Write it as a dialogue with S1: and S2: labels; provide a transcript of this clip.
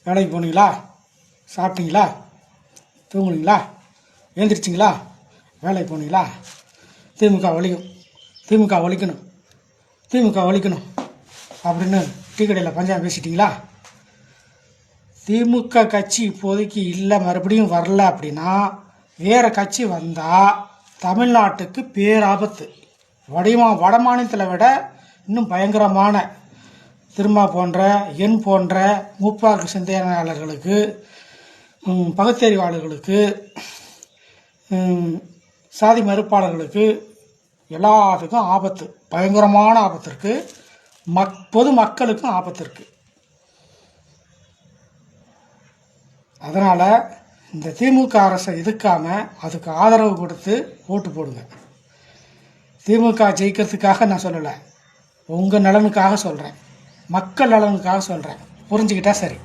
S1: வேலைக்கு போனீங்களா? சாப்பிட்டீங்களா? தூங்குனீங்களா? எழுந்திரிச்சிங்களா? வேலைக்கு போனீங்களா? திமுக ஒழிக்கும், திமுக ஒழிக்கணும், திமுக ஒழிக்கணும் அப்படின்னு டீ கடையில் பஞ்சாயம் பேசிட்டிங்களா? திமுக கட்சி இப்போதைக்கு இல்லை, மறுபடியும் வரல அப்படின்னா வேறு கட்சி வந்தால் தமிழ்நாட்டுக்கு பேராபத்து. வட மாநிலத்தில் விட இன்னும் பயங்கரமான திருமா போன்ற எண் போன்ற மூப்பாக்கு சிந்தனையாளர்களுக்கு, பகுத்தறிவாளர்களுக்கு, சாதி மறுப்பாளர்களுக்கு எல்லாத்துக்கும் ஆபத்து, பயங்கரமான ஆபத்து இருக்குது. பொது மக்களுக்கும் ஆபத்து இருக்குது. அதனால் இந்த திமுக அரசை எதிர்க்காமல் அதுக்கு ஆதரவு கொடுத்து ஓட்டு போடுங்க. திமுக ஜெயிக்கிறதுக்காக நான் சொல்லலை, உங்கள் நலனுக்காக சொல்கிறேன், மக்கள் நலனுக்காக சொல்கிறேன். புரிஞ்சுக்கிட்டா சரி.